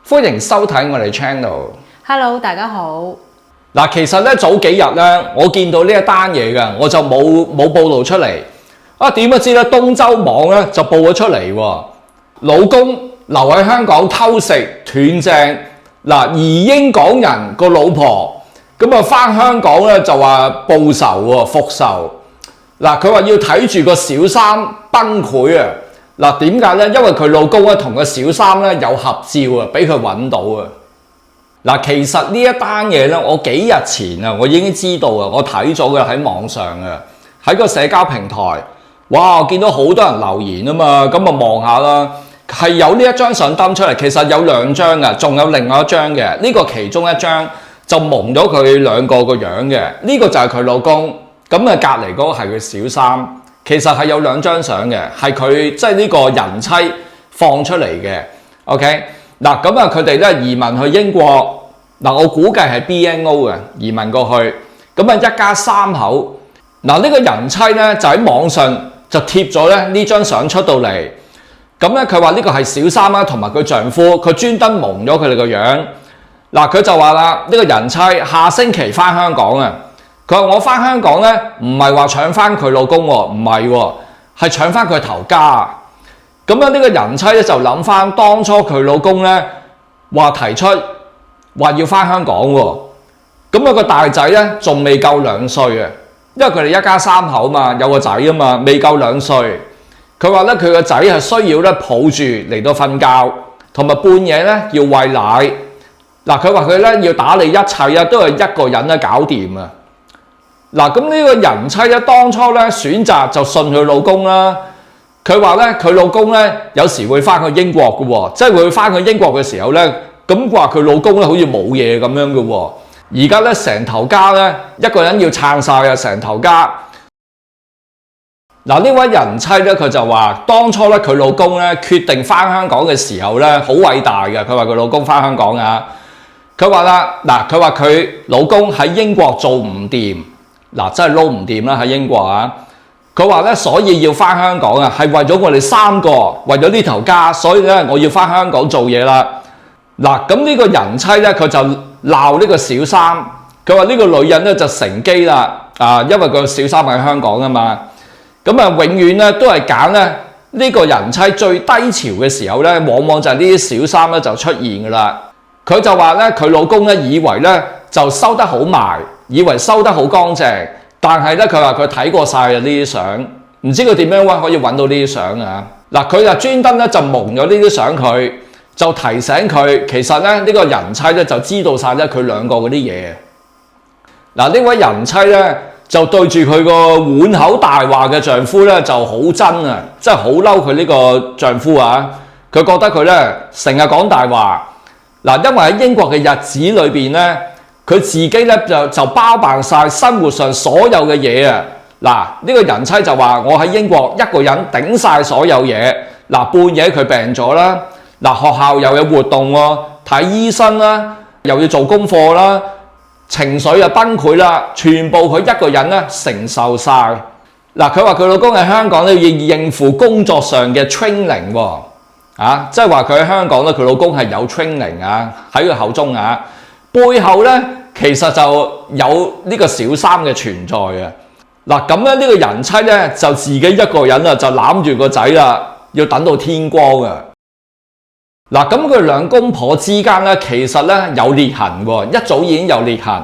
歡迎收睇我哋 channel。Hello， 大家好。嗱，其實咧早幾日咧，我見到呢一單嘢嘅，我就冇報導出嚟。點不知咧，東周網咧就報咗出嚟喎。老公留喺香港偷食斷正，移英港人個老婆咁啊，翻香港咧就話報仇喎，復仇。佢話要睇住個小三崩潰啊！點解咧？因為佢老公咧同個小三咧有合照啊，俾佢揾到啊！其實呢一單嘢咧，我幾日前啊，我已經知道啊，我睇咗嘅喺網上啊，喺個社交平台，哇！我見到好多人留言啊嘛，咁啊望下啦，係有呢一張相登出嚟，其實有兩張嘅，仲有另外一張嘅，呢個其中一張就蒙咗佢兩個個樣嘅，呢個就係佢老公，咁啊隔離嗰個係佢小三。其實係有兩張相嘅，係佢即係呢個人妻放出嚟嘅。OK， 咁啊佢哋咧移民去英國，我估計係 BNO 嘅移民過去，咁啊一家三口。呢個人妻咧就喺網上就貼咗咧呢張相出到嚟，咁咧佢話呢個係小三啦，同埋佢丈夫，佢專登蒙咗佢哋個樣。佢就話啦，呢個人妻下星期翻香港啊。佢話我翻香港咧，唔係話搶翻佢老公喎，唔係喎，係搶翻佢頭家。咁樣呢個人妻咧就諗翻當初佢老公咧話提出話要翻香港喎。咁個大仔咧仲未夠2歲啊，因為佢哋一家三口嘛，有個仔啊嘛，未夠2歲。佢話咧佢個仔係需要咧抱住嚟到瞓覺，同埋半夜咧要餵奶。佢話佢咧要打理一切啊，都係一個人咧搞掂啊。咁呢個人妻咧，當初咧選擇就信佢老公啦。佢話咧，佢老公咧有時會翻去英國嘅喎，即係會翻去英國嘅時候咧，咁話佢老公咧好似冇嘢咁樣嘅喎。而家咧成頭家咧一個人要撐晒啊，成頭家。呢位人妻咧，佢就話當初咧佢老公咧決定翻香港嘅時候咧，好偉大嘅。佢話佢老公翻香港啊，佢話啦，佢話佢老公喺英國做唔掂。真係撈唔掂啦喺英國啊！佢話咧，所以要翻香港啊，係為咗我哋3個，為咗呢頭家，所以咧我要翻香港做嘢啦。咁呢個人妻咧，佢就鬧呢個小三，佢話呢個女人咧就乘機啦，因為個小三喺香港啊嘛，咁永遠咧都係揀咧呢個人妻最低潮嘅時候咧，往往就係呢啲小三咧就出現噶啦。佢就話咧，佢老公咧以為咧就收得好埋。以為收得好乾淨，但係咧佢話佢睇過晒呢啲相，唔知佢點樣可以揾到呢啲相啊！佢就專登咧就蒙咗呢啲相佢，就提醒佢其實咧呢個人妻咧就知道晒咧佢兩個嗰啲嘢。呢位人妻咧就對住佢個滿口大話嘅丈夫咧就好憎啊，真係好嬲佢呢個丈夫啊！佢覺得佢咧成日講大話。因為喺英國嘅日子裏邊咧。佢自己咧就包辦晒生活上所有嘅嘢啊！呢個人妻就話我喺英國一個人頂晒所有嘢。半夜佢病咗啦，學校又有活動喎，睇醫生啦，又要做功課啦，情緒又崩潰啦，全部佢一個人咧承受晒。佢話佢老公喺香港咧要應付工作上嘅 training 喎，即係話佢喺香港咧佢老公係有 training 啊，喺佢口中啊。背後咧，其實就有呢個小三嘅存在啊！咁咧呢個人妻咧就自己一個人啊，就攬住個仔啦，要等到天光啊！咁佢兩公婆之間咧，其實咧有裂痕喎，一早已經有裂痕。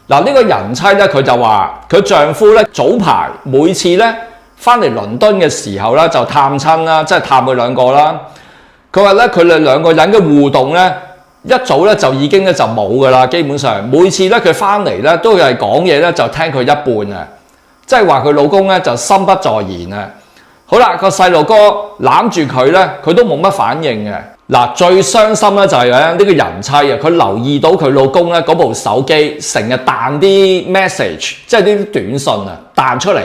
呢個人妻咧，佢就話佢丈夫咧早排每次咧翻嚟倫敦嘅時候咧就探親啦，即係探佢兩個啦。佢話咧佢哋兩個人嘅互動咧。一早咧就已經咧就冇噶啦，基本上每次咧佢翻嚟咧都係講嘢咧就聽佢一半啊，即係話佢老公咧就心不在焉啊。好啦，個細路哥攬住佢咧，佢都冇乜反應嘅。最傷心咧就係咧呢個人妻啊，佢留意到佢老公咧嗰部手機成日彈啲 message， 即係啲短信啊彈出嚟，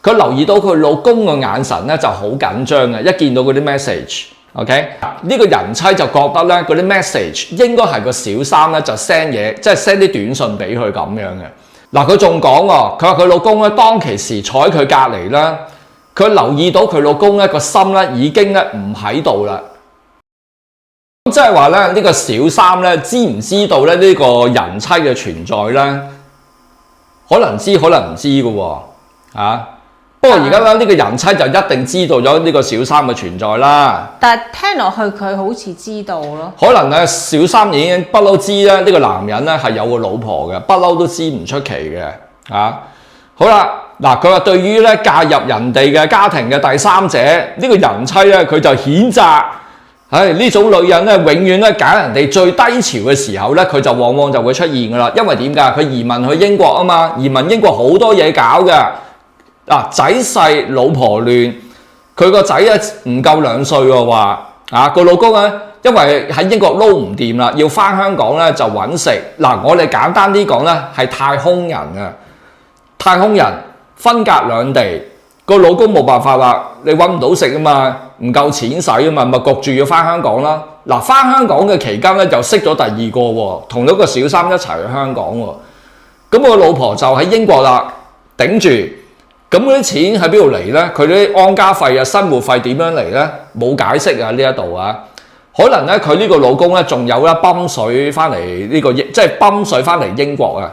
佢留意到佢老公個眼神咧就好緊張啊，一見到嗰啲 message。OK， 呢個人妻就覺得咧嗰啲 message 應該係個小三咧就 send 嘢，即係 send 啲短信俾佢咁樣嘅。佢仲講喎，佢話佢老公咧當其時坐喺佢隔離啦，佢留意到佢老公咧個心咧已經咧唔喺度啦。即係話咧，呢個小三咧，知唔知道咧呢個人妻嘅存在咧？可能知，可能唔知嘅喎，不過而家咧，呢個人妻就一定知道咗呢個小三嘅存在啦。但係聽落去佢好似知道咯。可能咧，小三已經不嬲知咧，呢個男人咧係有個老婆嘅，不嬲都知唔出奇嘅。好啦，嗱，佢話對於咧介入人哋嘅家庭嘅第三者，呢個人妻咧，佢就譴責。呢種女人咧，永遠咧揀人哋最低潮嘅時候咧，佢就往往就會出現噶啦。因為點解？佢移民去英國啊嘛，移民英國好多嘢搞嘅。仔細老婆亂，佢個仔咧唔夠2歲喎，話個老公咧，因為喺英國撈唔掂啦，要翻香港咧就揾食。我哋簡單啲講咧，係太空人啊，太空人分隔兩地，個老公冇辦法啦，你揾唔到食啊嘛。唔夠錢使啊嘛，咪焗住要翻香港啦。翻香港嘅期間咧，就識咗第二個喎，同咗個小三一齊去香港喎。咁我老婆就喺英國啦，頂住。咁嗰啲錢喺邊度嚟咧？佢啲安家費啊、生活費點樣嚟咧？冇解釋啊呢一度啊。可能咧佢呢個老公咧仲有咧泵水翻嚟呢個即係泵水翻嚟英國啊。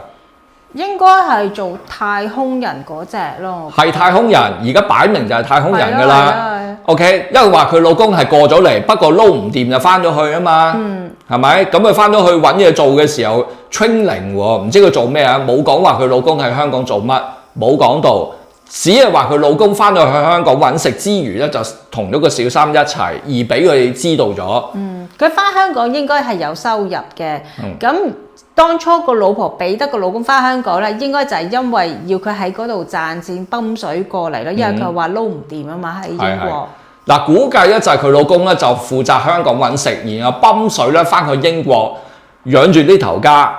應該係做太空人嗰隻咯，係太空人，而家擺明就係太空人噶啦。OK， 因為話佢老公係過咗嚟，不過撈唔掂就翻咗去啊嘛。係咪？咁佢翻咗去揾嘢做嘅時候 training 喎，唔知佢做咩啊？冇講話佢老公喺香港做乜，冇講到，只係話佢老公翻到去香港揾食之餘咧，就同咗個小三一齊，而俾佢知道咗。佢翻香港應該係有收入嘅，咁。當初個老婆俾得個老公翻香港咧，應該就係因為要佢喺嗰度賺錢泵水過嚟咯，因為佢話撈唔掂啊嘛喺英國。估計咧就係佢老公咧就負責香港揾食，然後泵水咧翻去英國養住呢頭家。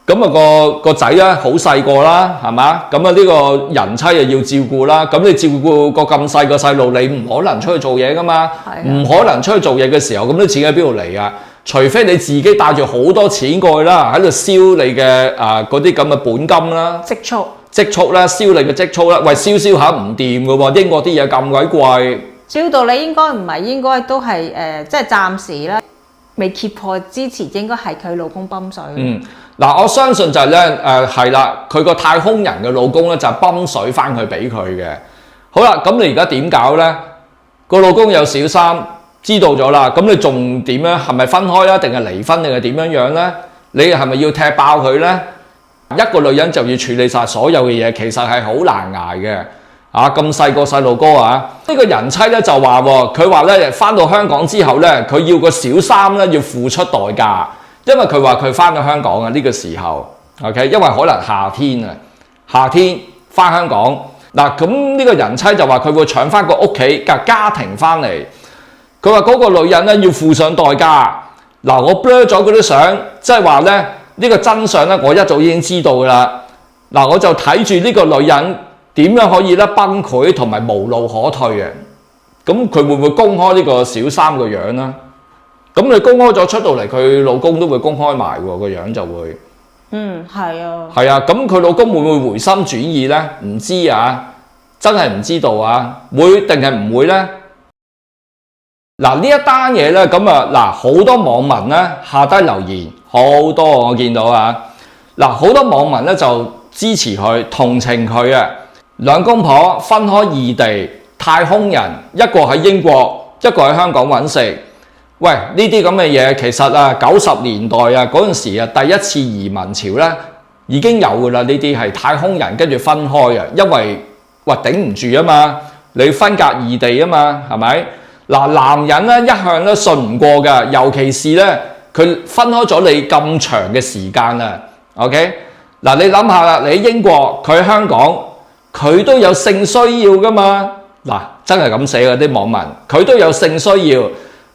咁啊個仔咧好細個啦，係嘛？咁啊呢個人妻又要照顧啦。咁你照顧個咁細個細路，你唔可能出去做嘢噶嘛？唔可能出去做嘢嘅時候，咁啲錢喺邊度嚟啊？除非你自己帶住好多錢過去啦，喺度燒你嘅嗰啲咁嘅本金啦，積蓄啦，燒你嘅積蓄啦。喂，燒下唔掂嘅喎，英國啲嘢咁鬼貴。照道理應該唔係，應該都係即係暫時啦，未揭破之前應該係佢老公泵水。我相信就係咧係啦，佢個太空人嘅老公咧就係泵水翻去俾佢嘅。好啦，咁你而家點搞咧？個老公有小三。知道咗啦，咁你仲點樣？係咪分開啊？定係離婚？定係點樣樣咧？你係咪要踢爆佢咧？一個女人就要處理晒所有嘅嘢，其實係好難捱嘅。咁細個細路哥呢個人妻咧就話喎，佢話咧翻到香港之後咧，佢要個小三咧要付出代價，因為佢話佢翻到香港啊呢個時候 ，OK， 因為可能夏天翻香港咁呢個人妻就話佢會搶翻個屋企嘅家庭翻嚟。佢話嗰個女人咧要付上代價。我 blur 咗嗰啲相，即係話咧呢個真相咧，我一早已經知道㗎啦。我就睇住呢個女人點樣可以咧崩潰同埋無路可退嘅。咁佢會唔會公開呢個小三個樣咧？咁你公開咗出到嚟，佢老公都會公開埋喎，個樣就會。係啊。係啊，咁佢老公會唔會回心轉意咧？唔知啊，真係唔知道啊，會定係唔會咧？呢一單嘢咧，好多網民咧下低留言，好多我見到好多網民咧就支持佢，同情佢啊。兩公婆分開異地，太空人，一個喺英國，一個喺香港揾食。喂，呢啲咁嘅嘢，其實90年代嗰陣時第一次移民潮咧已經有噶啦。呢啲係太空人跟住分開啊，因為頂唔住啊嘛，你分隔異地啊嘛，係咪？男人咧一向都信唔過嘅，尤其是咧佢分開咗你咁長嘅時間啊。OK，你諗下啦，你喺英國，佢喺香港，佢都有性需要噶嘛。真係咁寫嗰啲網民，佢都有性需要。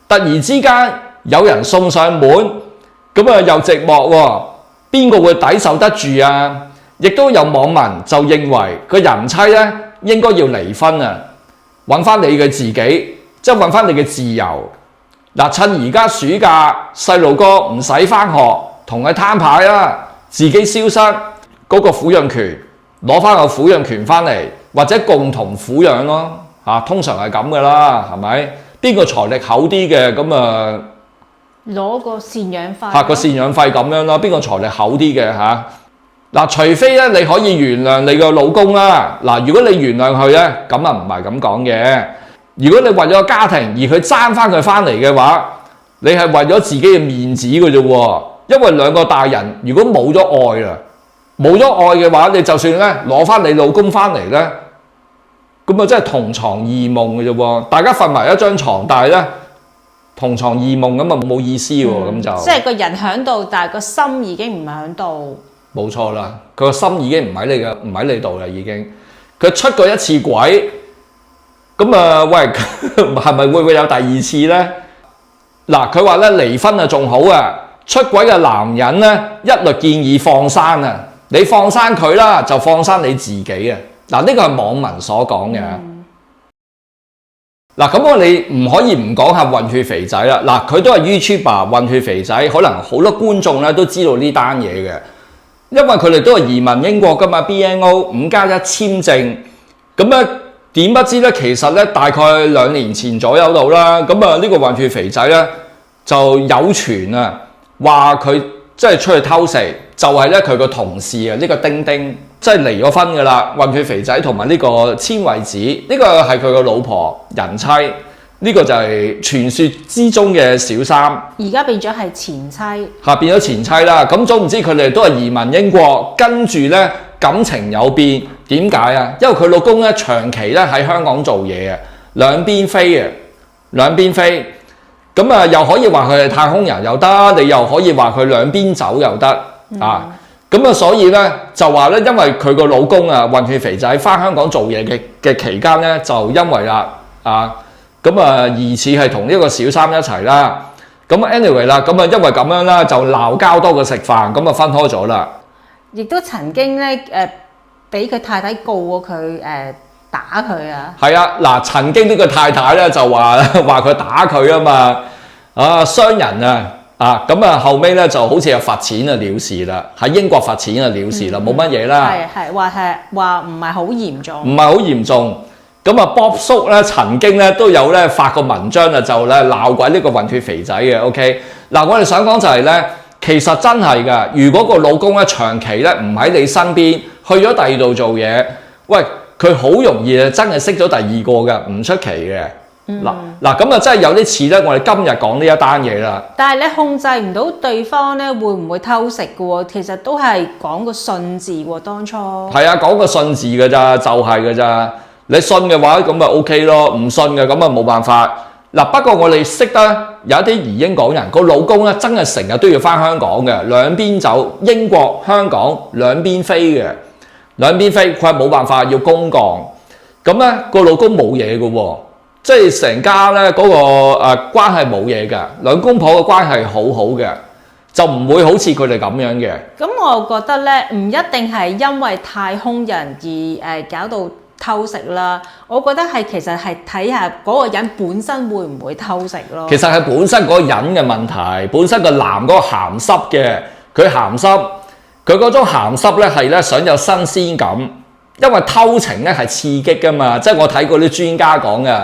突然之間有人送上門，咁又寂寞喎，邊個會抵受得住啊？亦都有網民就認為個人妻咧應該要離婚啊，揾翻你嘅自己。即係揾翻你嘅自由。趁而家暑假細路哥唔使翻學，同佢攤牌啦，自己消失嗰個撫養權，攞翻個撫養權翻嚟，或者共同撫養咯。通常係咁噶啦，係咪？邊個財力厚啲嘅咁攞個贍養費個贍養費咁樣咯，邊個財力厚啲嘅嚇？嗱，除非咧你可以原諒你個老公啦。嗱，如果你原諒佢咧，咁啊唔係咁講嘅。如果你為咗個家庭而佢爭翻佢翻嚟嘅話，你係為咗自己嘅面子嘅啫喎。因為兩個大人如果冇咗愛啦，冇咗愛嘅話，你就算咧攞翻你老公翻嚟咧，咁啊真係同床異夢嘅啫喎。大家瞓埋一張床，但係咧同床異夢咁啊冇意思喎，咁就即係個人喺度，但係個心已經唔喺度。冇錯啦，佢個心已經唔喺你度啦，已經。佢出過一次軌，咁啊喂，係咪會有第二次呢？嗱，佢話咧離婚啊仲好啊，出軌嘅男人咧一律建議放生啊，你放生佢啦，就放生你自己啊。嗱，呢個係網民所講嘅。嗱，咁我哋唔可以唔講下混血肥仔啦。嗱，佢都係 YouTuber 混血肥仔，可能好多觀眾咧都知道呢單嘢嘅。因為佢哋都係移民英國噶嘛 ，BNO 5+1簽證，咁咧點不知咧，其實咧大概2年前左右到啦，咁啊呢個混血肥仔咧就有傳啊，話佢即係出去偷食，就係咧佢個同事啊，呢個丁丁即係離咗婚噶啦，混血肥仔同埋呢個千惠子，呢個係佢個老婆人妻。呢個就係傳說之中嘅小三，而家變咗係前妻，變咗前妻啦。咁總唔知佢哋都係移民英國，跟住咧感情有變。點解啊？因為佢老公咧長期咧喺香港做嘢啊，兩邊飛。咁啊，又可以話佢係太空人又得，你又可以話佢兩邊走又得啊。咁啊，所以咧就話咧，因為佢個老公啊，混血肥仔翻香港做嘢嘅期間咧，就因為啦咁啊，疑似係同呢個小三一齊啦。咁 anyway 啦，咁啊因為咁樣啦，就鬧交多過食飯，咁啊分開咗啦。亦都曾經咧俾佢太太告過佢打佢啊。係啊，嗱，曾經呢個太太咧就話佢打佢啊嘛，傷人啊，咁啊後尾咧就好似係罰錢啊了事啦，喺英國罰錢啊了事啦，冇乜嘢啦。係話唔係好嚴重，唔係好嚴重。咁啊，Bob 叔咧曾經咧都有咧發個文章啊，就咧鬧鬼呢個混血肥仔嘅。OK，嗱，我哋想講就係咧，其實真係㗎。如果個老公咧長期咧唔喺你身邊，去咗第二度做嘢，喂，佢好容易啊真係識咗第二個㗎，唔出奇嘅。嗱咁啊，真係有啲似咧，我哋今日講呢一單嘢啦。但係你控制唔到對方咧，會唔會偷食嘅喎？其實都係講個信字喎，當初。係啊，講個信字㗎咋，就係㗎咋。你信嘅話咁咪 OK 咯，唔信嘅咁啊冇辦法。嗱，不過我哋識得有一啲移英港人，個老公咧真係成日都要翻香港嘅，兩邊走，英國、香港兩邊飛嘅，兩邊飛，佢係冇辦法要公幹。咁咧個老公冇嘢嘅喎，即係成家咧嗰個關係冇嘢嘅，兩公婆嘅關係好好嘅，就唔會好似佢哋咁樣嘅。咁我覺得咧，唔一定係因為太空人而搞到偷食啦，我覺得係其實係睇下嗰個人本身會唔會偷食咯。其實係本身嗰個人嘅問題，本身個男嗰個鹹濕嘅，佢鹹濕，佢嗰種鹹濕咧係咧想有新鮮感，因為偷情咧係刺激噶嘛，即係我睇過啲專家講嘅，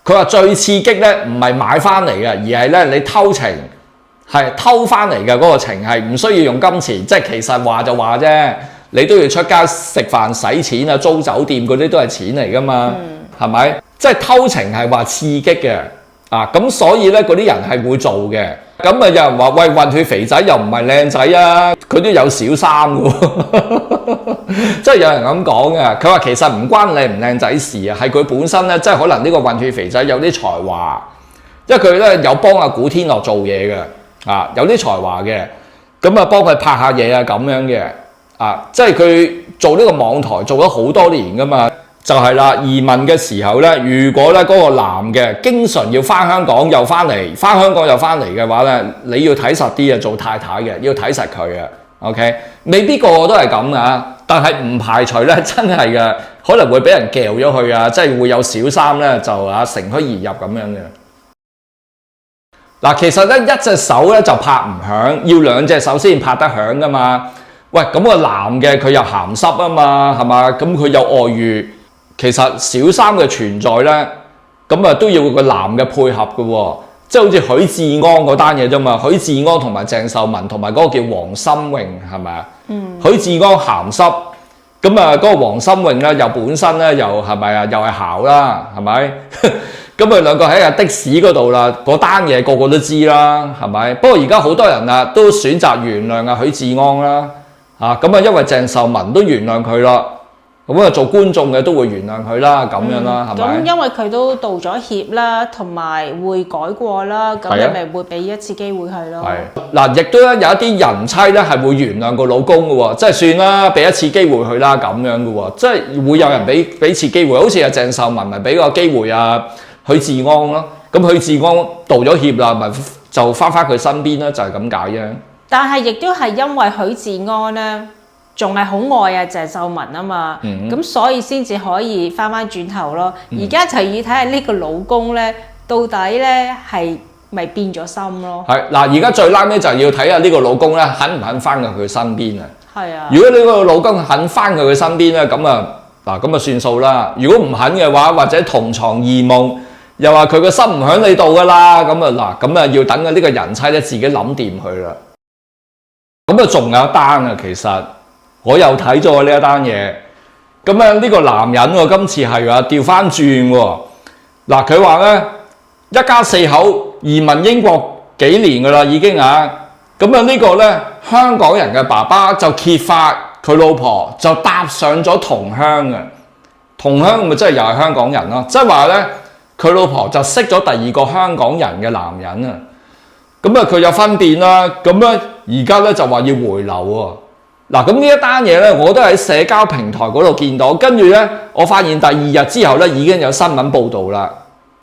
佢話最刺激咧唔係買翻嚟嘅，而係咧你偷情係偷翻嚟嘅嗰個情係唔需要用金錢，即係其實話就話啫。你都要出街食飯使錢啊，租酒店嗰啲都係錢嚟噶嘛，係咪？即係偷情係話刺激嘅咁所以咧嗰啲人係會做嘅。咁啊有人話喂，混血肥仔又唔係靚仔啊，佢都有小三嘅喎，即係有人咁講嘅。佢話其實唔關靚唔靚仔事啊，係佢本身咧，即係可能呢個混血肥仔有啲才華，因為佢咧有幫阿古天樂做嘢嘅有啲才華嘅，咁啊幫佢拍下嘢啊咁樣嘅。即係佢做呢個網台做咗好多年噶嘛，就係啦。移民嘅時候咧，如果咧嗰個男嘅經常要翻香港又翻嚟，翻香港又翻嚟嘅話咧，你要睇實啲啊，做太太嘅要睇實佢啊。OK， 未必個個都係咁噶，但係唔排除咧真係嘅，可能會俾人撬咗去啊，即係會有小三咧就乘虛而入咁樣嘅。嗱，其實咧一隻手咧就拍唔響，要兩隻手先拍得響噶嘛。喂，咁個男嘅佢又鹹濕啊嘛，係嘛？咁佢有外遇，其實小三嘅存在咧，咁啊都要個男嘅配合嘅喎。即係好似許志安嗰單嘢啫嘛。許志安同埋鄭秀文同埋嗰個叫黃心穎係咪啊？許志安鹹濕，咁啊嗰個黃心穎咧又本身咧又係咪啊？又係姣啦，係咪？咁佢兩個喺架的士嗰度啦，嗰單嘢個個都知啦，係咪？不過而家好多人啊都選擇原諒啊許志安啦，咁啊因為鄭秀文都原諒佢啦，咁啊做觀眾嘅都會原諒佢啦，咁樣啦，係咪？咁因為佢都道咗歉啦，同埋會改過啦，咁你咪會俾一次機會佢咯。係嗱，亦都有一啲人妻咧係會原諒個老公嘅喎，即係算啦，俾一次機會佢啦，咁樣嘅喎，即係會有人俾次機會，好似阿鄭秀文咪俾個機會啊許志安咯，咁許志安道咗歉啦，咪就翻佢身邊啦，就係咁解啫。但係亦都係因為許志安咧，仲係好愛啊鄭秀文啊嘛，咁所以先至可以翻轉頭咯。而家就要睇下呢個老公咧，到底咧係咪變咗心咯？係嗱，而家最拉尾就係要睇下呢個老公咧肯唔肯翻佢身邊啊？係啊。如果呢個老公肯翻佢身邊咧，咁啊算數啦。如果唔肯嘅話，或者同床異夢，又話佢個心唔喺你度噶啦，咁要等呢個人妻咧自己諗掂佢啦。咁啊，仲有一單啊，其實我又睇咗呢一單嘢。咁啊，呢個男人喎，今次係話調翻轉喎。嗱，佢話咧，一家四口移民英國幾年噶啦，已經啊。咁啊，呢個咧香港人嘅爸爸就揭發佢老婆就搭上咗同鄉嘅，同鄉咪真係又係香港人咯，即係話咧。佢老婆就識咗第二個香港人嘅男人啊，咁啊佢有分辨啦，咁咧而家咧就話要回流喎。嗱，咁呢一單嘢咧，我都喺社交平台嗰度見到，跟住咧我發現第二日之後咧已經有新聞報導啦。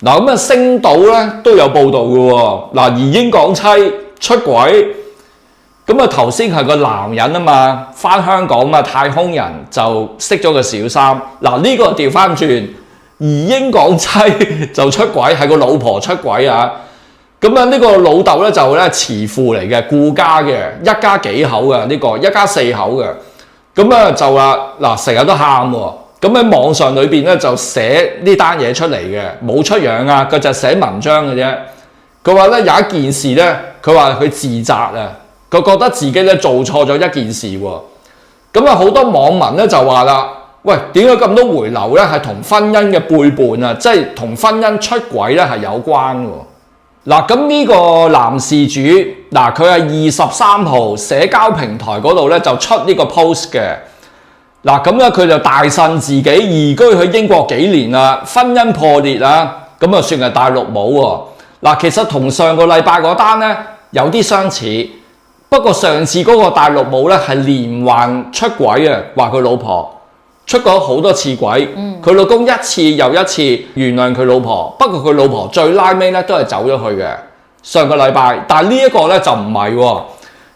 嗱，咁啊星島咧都有報導嘅喎。嗱，移英港妻出軌，咁啊頭先係個男人啊嘛，返香港嘛，太空人就識咗個小三。嗱，呢個調翻轉。移英港妻就出軌，係個老婆出軌啊！咁啊，呢個老豆咧就咧慈父嚟嘅，顧家嘅，一家幾口嘅呢個，一家四口嘅。咁啊就話嗱，成日都喊喎。咁喺網上裏邊咧就寫呢單嘢出嚟嘅，冇出樣啊，佢就寫文章嘅啫。佢話咧有一件事咧，佢話佢自責啊，佢覺得自己咧做錯咗一件事喎。咁啊好多網民咧就話啦。喂，點解咁多回流咧？係同婚姻嘅背叛啊，即係同婚姻出軌咧係有關喎。嗱，咁呢個男事主，嗱佢係23號社交平台嗰度咧就出呢個 post 嘅。嗱，咁咧佢就大呻自己移居去英國幾年啦，婚姻破裂啦，咁啊算係大陸冇喎。嗱，其實同上個禮拜嗰單咧有啲相似，不過上次嗰個大陸冇咧係連環出軌啊，話佢老婆。出過好多次軌，佢老公一次又一次原諒佢老婆，不過佢老婆最拉尾咧都係走咗去嘅。上個禮拜，但係呢一個咧就唔係喎，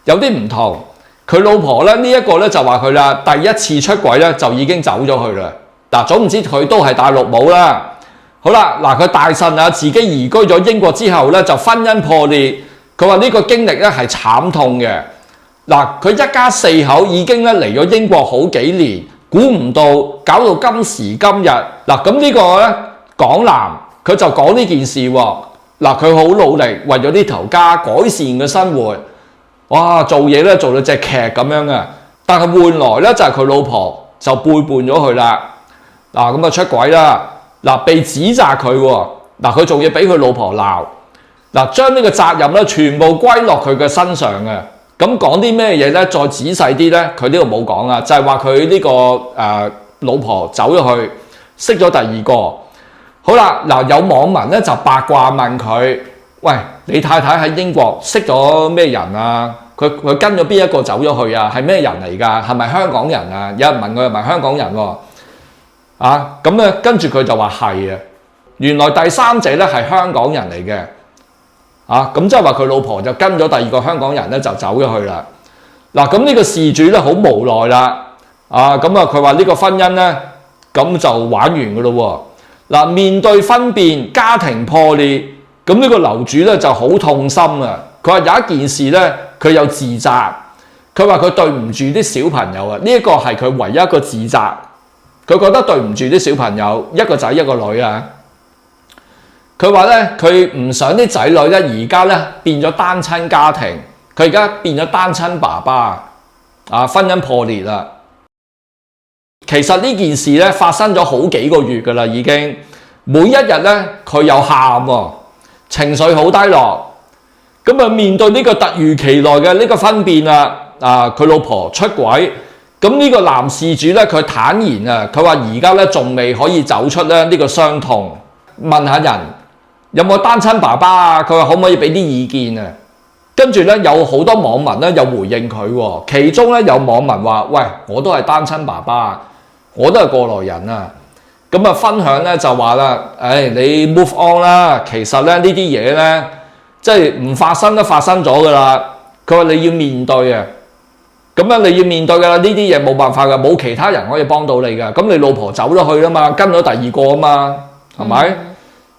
有啲唔同。佢老婆咧呢一個咧就話佢啦，第一次出軌咧就已經走咗去啦。嗱，總唔知佢都係大陸冇啦。好啦，嗱佢大呻啊，自己移居咗英國之後咧就婚姻破裂，佢話呢個經歷咧係慘痛嘅。嗱，佢一家四口已經咧嚟咗英國好幾年。估唔到搞到今時今日，嗱咁呢個咧港男佢就講呢件事喎，嗱佢好努力為咗呢頭家改善嘅生活，哇做嘢咧做到隻劇咁樣嘅，但係換來咧就係佢老婆就背叛咗佢啦，嗱咁啊出軌啦，嗱被指責佢喎，嗱佢仲要俾佢老婆鬧，嗱將呢個責任咧全部歸落佢嘅身上嘅。咁講啲咩嘢咧？再仔細啲咧，佢呢度冇講啊，就係話佢呢個老婆走咗去，識咗第二個。好啦，嗱有網民咧就八卦問佢：喂，你太太喺英國識咗咩人啊？佢跟咗邊一個走咗去啊？係咩人嚟㗎？係咪香港人啊？有人問佢係咪香港人喎？咁咧跟住佢就話係啊，原來第三者咧係香港人嚟嘅。咁即係話佢老婆就跟咗第二個香港人咧就走咗去啦。嗱，咁呢個事主咧好無奈啦。佢話呢個婚姻咧咁就玩完㗎咯喎。嗱，面對分辨家庭破裂，咁呢個樓主咧就好痛心啊。佢話有一件事咧，佢有自責。佢話佢對唔住啲小朋友啊，呢一個係佢唯一一個自責。佢覺得對唔住啲小朋友，一個仔一個女啊。佢話咧佢唔想啲仔女咧而家咧變咗單親家庭，佢而家變咗單親爸爸啊，婚姻破裂啦。其實呢件事咧發生咗好幾個月㗎啦，已經每一日咧佢有喊喎，情緒好低落。咁啊面對呢個突如其來嘅呢個分辨啦，佢老婆出軌，咁呢個男事主咧佢坦言啊，佢話而家咧仲未可以走出咧呢個傷痛，問下人有冇單親爸爸啊？佢話可唔可以俾啲意見啊？跟住咧有好多網民咧有回應佢喎，其中咧有網民話：喂，我都係單親爸爸，我都係過來人啊！咁啊分享咧就話啦，你 move on 啦，其實咧呢啲嘢咧即係唔發生都發生咗噶啦。佢話你要面對啊，咁樣你要面對噶啦，呢啲嘢冇辦法噶，冇其他人可以幫到你噶。咁你老婆走咗去啦嘛，跟咗第二個啊嘛，係咪？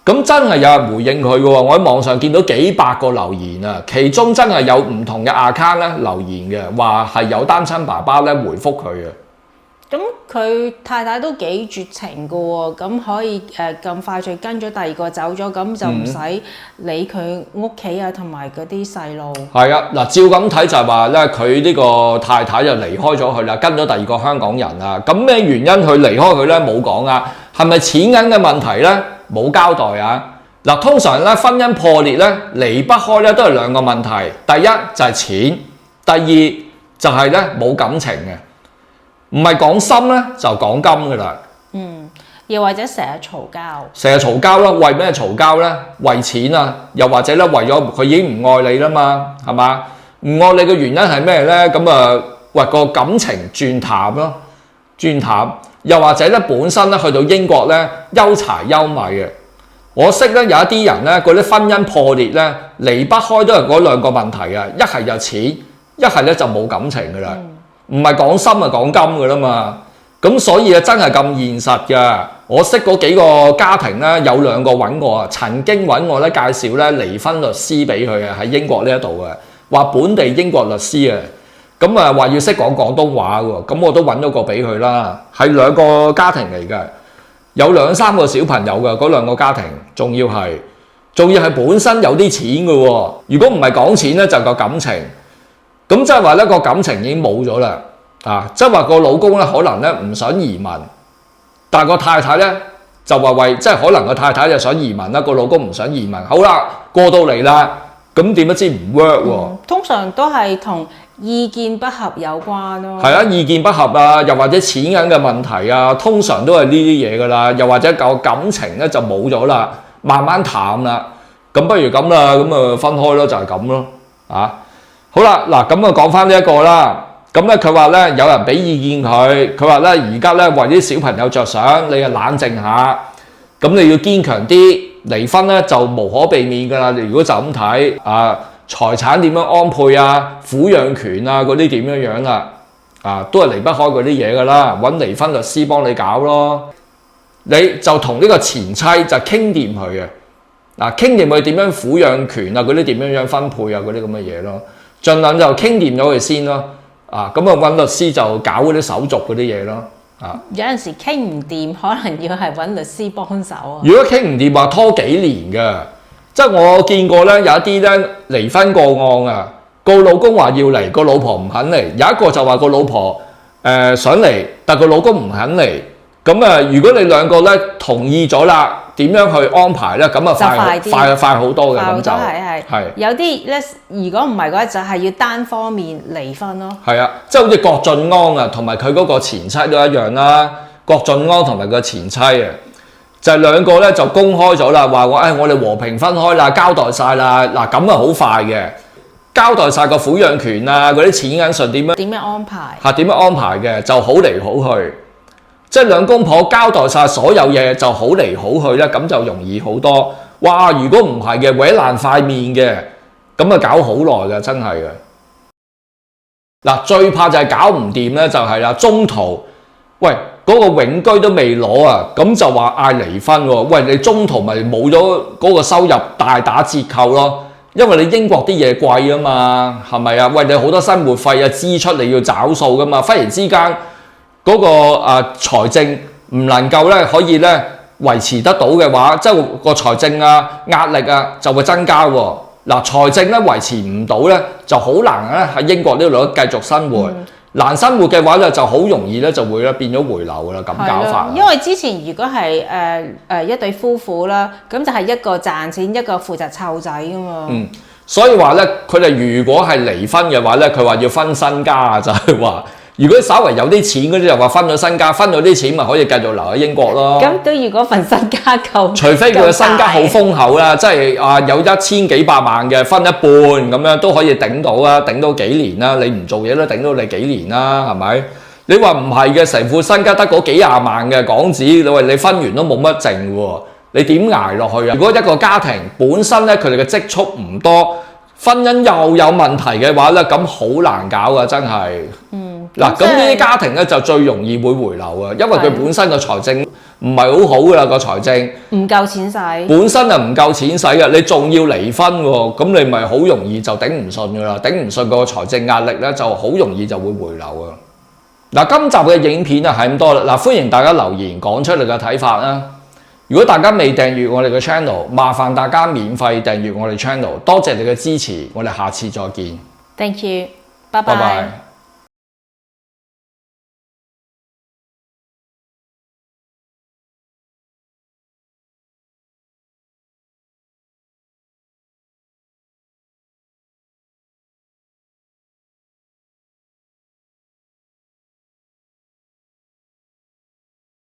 咁真係有人回應佢嘅喎，我喺網上見到幾百個留言啊，其中真係有唔同嘅 account 咧留言嘅，話係有單親爸爸咧回覆佢嘅。咁佢太太都幾絕情嘅喎，咁可以咁快就跟咗第二個走咗，咁就唔使理佢屋企啊同埋嗰啲細路。係啊，嗱，照咁睇就係話咧，佢呢個太太就離開咗佢啦，跟咗第二個香港人啦。咁咩原因佢離開佢咧？冇講啊，係咪錢銀嘅問題咧？冇交代啊。嗱，通常咧婚姻破裂咧離不開咧都係兩個問題，第一就係錢，第二就係咧冇感情嘅。唔係講心咧，就講金噶啦。又或者成日嘈交。成日嘈交啦，為咩嘈交咧？為錢啊，又或者咧為咗佢已經唔愛你啦嘛，係嘛？唔愛你嘅原因係咩咧？咁啊，喂個感情轉淡咯，轉淡。又或者咧本身咧去到英國咧憂柴憂米嘅。我識咧有一啲人咧，嗰啲婚姻破裂咧離不開都係嗰兩個問題啊，一係就錢，一係咧就冇感情噶啦。唔係講心啊，講金噶啦嘛，咁所以啊真係咁現實㗎。我識嗰幾個家庭咧，有兩個揾我啊，曾經揾我咧介紹咧離婚律師俾佢啊，喺英國呢一度嘅，話本地英國律師啊，咁啊話要識講廣東話喎，咁我都揾咗個俾佢啦，係兩個家庭嚟嘅，有2、3個小朋友嘅嗰兩個家庭，仲要係本身有啲錢嘅喎，如果唔係講錢咧，就個感情。咁即係話咧個感情已經冇咗啦，即係話個老公咧可能咧唔想移民，但係個太太咧就話即係可能個太太就想移民啦，個老公唔想移民。好啦，過到嚟啦，咁點不知唔 work 喎？通常都係同意見不合有關咯。係啊，意見不合啊，又或者錢銀嘅問題啊，通常都係呢啲嘢噶啦，又或者個感情咧就冇咗啦，慢慢淡啦。咁不如咁啦，咁啊分開咯，就係咁咯，好啦，嗱咁啊講翻呢一個啦，咁咧佢話咧有人俾意見佢，佢話咧而家咧為啲小朋友着想，你啊冷靜下，咁你要堅強啲，離婚咧就無可避免㗎啦。你如果就咁睇財產點樣安配啊，撫養權啊嗰啲點樣啦，都係離不開嗰啲嘢㗎啦，揾離婚律師幫你搞咯，你就同呢個前妻就傾掂佢嘅，傾掂佢點樣撫養權啊嗰啲點樣分配啊嗰啲咁嘅嘢咯。盡量就傾掂咗佢先咯，咁揾律師就搞嗰啲手續嗰啲嘢咯，有陣時傾唔掂，可能要係揾律師幫手啊。如果傾唔掂話拖幾年嘅，即係我見過咧有一啲咧離婚個案啊，個老公話要嚟，個老婆唔肯嚟，有一個就話個老婆想嚟，但個老公唔肯嚟，咁如果你兩個咧同意咗啦。點樣去安排咧？咁啊快好多嘅，咁就係有啲咧，如果唔係嘅話，就係要單方面離婚咯。係啊，即係好似郭晉安啊，同埋佢嗰個前妻都一樣啦。郭晉安同埋個前妻啊，就係兩個咧就公開咗啦，話我哋和平分開啦，交代晒啦。嗱咁啊好快嘅，交代晒個撫養權啊，嗰啲錢銀上點樣安排點樣安排嘅，就好嚟好去。即係兩公婆交代晒所有嘢就好嚟好去咧，咁就容易好多。哇！如果唔係嘅，毀爛塊面嘅，咁啊搞好耐嘅，真係嘅。嗱，最怕就係搞唔掂咧，就係啦，中途喂嗰個永居都未攞啊，咁就話嗌離婚喎。喂，你中途咪冇咗嗰個收入，大打折扣咯。因為你英國啲嘢貴啊嘛，係咪啊？喂，你好多生活費啊支出你要找數噶嘛，忽然之間。嗰個財政唔能夠咧，可以咧維持得到嘅話，即係個財政壓力就會增加喎。嗱，財政咧維持唔到咧，就好難咧喺英國呢度繼續生活。難生活嘅話咧，就好容易咧就會咧變咗回流噶啦，咁搞法。因為之前如果係一對夫婦啦，咁就係一個賺錢，一個負責湊仔噶嘛。所以話咧，佢哋如果係離婚嘅話咧，佢話要分身家啊，就係話，如果稍為有啲錢嗰啲就話分咗身家，分咗啲錢咪可以繼續留喺英國咯。咁都要嗰份身家夠，除非佢嘅身家好豐厚啦，即係有1000幾百萬嘅，分一半咁樣都可以頂到啊，頂到幾年啦。你唔做嘢都頂到你幾年啦，係咪？你話唔係嘅，成副身家得嗰幾廿萬嘅港紙，你話你分完都冇乜剩喎。你點捱落去啊？如果一個家庭本身咧佢哋嘅積蓄唔多，婚姻又有問題嘅話咧，咁好難搞噶，真係。嗱，咁呢啲家庭咧就最容易會回流啊，因為佢本身個財政唔係好好噶啦，個財政唔夠錢使，本身就唔夠錢使嘅，你仲要離婚喎，咁你咪好容易就頂唔順噶啦，頂唔順個財政壓力咧就好容易就會回流啊。嗱，今集嘅影片啊係咁多啦，嗱，歡迎大家留言講出你嘅睇法啦。如果大家未訂閱我哋嘅 channel， 麻煩大家免費訂閱我哋 channel， 多謝你嘅支持，我哋下次再見。Thank you，拜拜。